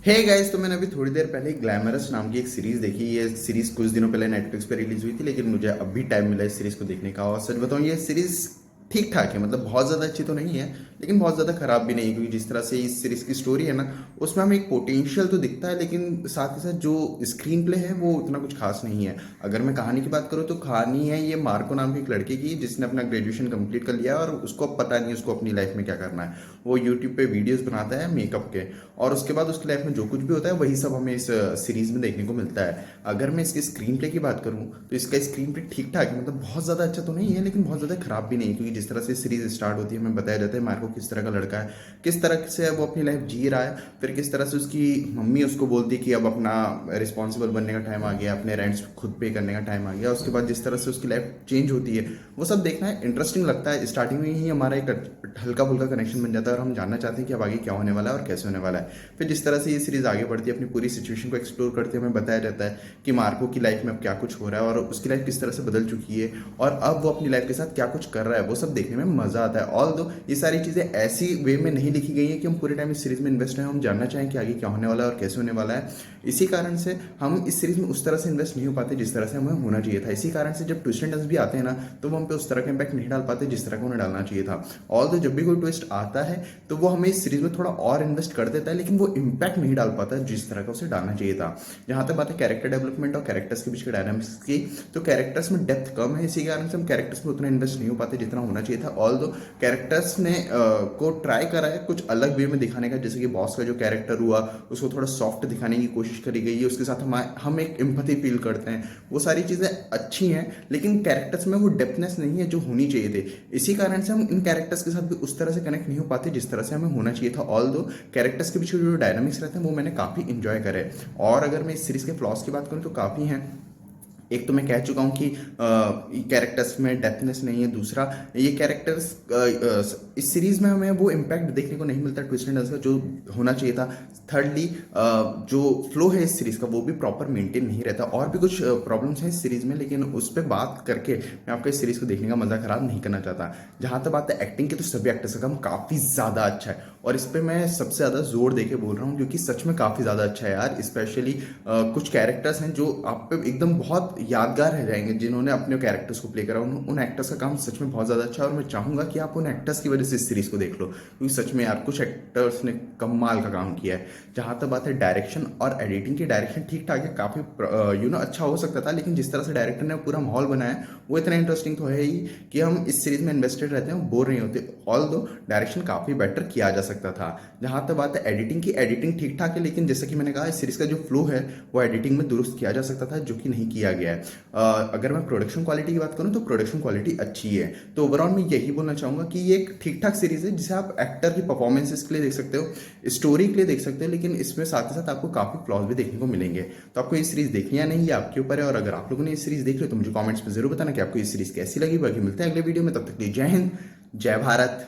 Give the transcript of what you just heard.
Hey guys, तो मैंने अभी थोड़ी देर पहले ग्लैमरस नाम की एक सीरीज देखी। ये सीरीज कुछ दिनों पहले नेटफ्लिक्स पे रिलीज हुई थी, लेकिन मुझे अभी टाइम मिला इस सीरीज को देखने का। और सच बताऊं, ये सीरीज ठीक ठाक है। मतलब बहुत ज़्यादा अच्छी तो नहीं है, लेकिन बहुत ज़्यादा खराब भी नहीं है, क्योंकि जिस तरह से इस सीरीज की स्टोरी है ना, उसमें हमें एक पोटेंशियल तो दिखता है, लेकिन साथ ही साथ जो स्क्रीन प्ले है वो उतना कुछ खास नहीं है। अगर मैं कहानी की बात करूँ तो कहानी है ये मार्को नाम की एक लड़के की, जिसने अपना ग्रेजुएशन कंप्लीट कर लिया और उसको अब पता नहीं उसको अपनी लाइफ में क्या करना है। वो यूट्यूब पे वीडियोस बनाता है मेकअप के, और उसके बाद उसकी लाइफ में जो कुछ भी होता है वही सब हमें इस सीरीज में देखने को मिलता है। अगर मैं इसके स्क्रीन प्ले की बात करूं तो इसका स्क्रीन प्ले ठीक ठाक है। मतलब बहुत ज़्यादा अच्छा तो नहीं है, लेकिन बहुत ज़्यादा खराब भी नहीं है, क्योंकि जिस तरह से सीरीज स्टार्ट होती है हमें बताया जाता है मार्को किस तरह का लड़का है, किस तरह से वो अपनी लाइफ जी रहा है। फिर किस तरह से उसकी मम्मी उसको बोलती है कि अब अपना रिस्पॉन्सिबल बनने का टाइम आ गया, अपने रेंट्स खुद पे करने का टाइम आ गया। उसके बाद जिस तरह से उसकी लाइफ चेंज होती है, वो सब देखना है इंटरेस्टिंग लगता है। स्टार्टिंग में ही हमारा एक हल्का फुल्का कनेक्शन बन जाता है और हम जानना चाहते हैं कि अब आगे क्या होने वाला है और कैसे होने वाला है। फिर जिस तरह से ये सीरीज आगे बढ़ती है, अपनी पूरी सिचुएशन को एक्सप्लोर करते हुए हमें बताया जाता है कि मार्को की लाइफ में अब क्या कुछ हो रहा है और उसकी लाइफ किस तरह से बदल चुकी है, और अब वो अपनी लाइफ के साथ क्या कुछ कर रहा है। वो सब देखने में मजा आता है। ऑल दो ये सारी चीजें ऐसी वे में नहीं लिखी गई है कि हम पूरे टाइम इस सीरीज में इन्वेस्ट हैं, हम जानना चाहें कि आगे क्या होने वाला है और कैसे होने वाला है। इसी कारण से हम इस सीरीज में उस तरह से इन्वेस्ट नहीं हो पाते जिस तरह से हमें होना चाहिए था। इसी कारण से जब ट्विस्ट एंड टर्न्स भी आते हैं ना, तो वो हम पे उस तरह का इम्पैक्ट नहीं डाल पाते जिस तरह का उन्हें डालना चाहिए था। ऑल दो जब भी कोई ट्विस्ट आता है तो वो हमें इस सीरीज में थोड़ा और इन्वेस्ट कर देता है, लेकिन वो इम्पैक्ट नहीं डाल पाता जिस तरह का उसे डालना चाहिए था। जहां तक बात है कैरेक्टर डेवलपमेंट और कैरेक्टर्स के बीच के डायनामिक्स की, तो कैरेक्टर्स में डेप्थ कम है। इसी कारण से हम कैरेक्टर्स में उतना इन्वेस्ट नहीं हो पाते जितना होना चाहिए था। ऑल दो कैरेक्टर्स ने को ट्राई करा है कुछ अलग वे में दिखाने का, जैसे कि बॉस का जो कैरेक्टर हुआ उसको थोड़ा सॉफ्ट दिखाने की कोशिश करी गई है, उसके साथ हम एक एम्पैथी फील करते हैं। वो सारी चीज़ें अच्छी हैं, लेकिन कैरेक्टर्स में वो डेप्थनेस नहीं है जो होनी चाहिए थे। इसी कारण से हम इन कैरेक्टर्स के साथ भी उस तरह से कनेक्ट नहीं हो पाते जिस तरह से हमें होना चाहिए था। ऑल दो कैरेक्टर्स के पीछे जो डायनामिक्स रहते हैं वो मैंने काफ़ी इंजॉय करे। और अगर मैं इस सीरीज के फ्लॉस की बात करूँ तो काफ़ी हैं। एक तो मैं कह चुका हूँ कि कैरेक्टर्स में डेप्थनेस नहीं है। दूसरा, ये कैरेक्टर्स इस सीरीज में हमें वो इम्पैक्ट देखने को नहीं मिलता ट्विस्ट एंड टर्न्स का जो होना चाहिए था। थर्डली, जो फ्लो है इस सीरीज का वो भी प्रॉपर मेंटेन नहीं रहता। और भी कुछ प्रॉब्लम्स हैं इस सीरीज में, लेकिन उस पर बात करके मैं आपको इस सीरीज को देखने का मजा खराब नहीं करना चाहता। जहां तक बात है एक्टिंग की, तो सभी एक्टर्स का काम काफी ज्यादा अच्छा है, और इस पर मैं सबसे ज्यादा जोर देके बोल रहा हूँ क्योंकि सच में काफी ज्यादा अच्छा है यार। स्पेशली कुछ कैरेक्टर्स हैं जो आप पे एकदम बहुत यादगार रह जाएंगे, जिन्होंने अपने कैरेक्टर्स को प्ले करा। उन एक्टर्स का काम सच में बहुत ज़्यादा अच्छा है, और मैं चाहूंगा कि आप उन एक्टर्स की वजह से इस सीरीज को देख लो, क्योंकि सच में यार कुछ एक्टर्स ने कमाल का काम किया है। जहां तक बात है डायरेक्शन और एडिटिंग की, डायरेक्शन ठीक ठाक है, काफ़ी अच्छा हो सकता था, लेकिन जिस तरह से डायरेक्टर ने पूरा माहौल बनाया वो इतना इंटरेस्टिंग तो है ही कि हम इस सीरीज में इन्वेस्टेड रहते हैं, बोर नहीं होते। ऑल दो डायरेक्शन काफ़ी बेटर किया जा सकता था। जहां तक बात है एडिटिंग की, एडिटिंग ठीक ठाक है, लेकिन जैसा कि मैंने कहा इस सीरीज का जो फ्लो है वो एडिटिंग में दुरुस्त किया जा सकता था, जो कि नहीं किया गया है। अगर मैं प्रोडक्शन क्वालिटी की बात करूं तो प्रोडक्शन क्वालिटी अच्छी है। तो ओवरऑल मैं यही बोलना चाहूंगा कि ये एक ठीक ठाक सीरीज है, जिसे आप एक्टर की परफॉर्मेंसेस के लिए देख सकते हो, स्टोरी के लिए देख सकते हो, लेकिन इसमें साथ ही साथ आपको काफी फ्लॉज भी देखने को मिलेंगे। तो आपको ये सीरीज देखनी या नहीं, ये आपके ऊपर है। और अगर आप लोगों ने ये सीरीज देख ली तो मुझे कमेंट्स में जरूर बताना कि आपको ये सीरीज कैसी लगी। बाकी मिलते हैं अगले वीडियो में, तब तक के लिए जय हिंद, जय भारत।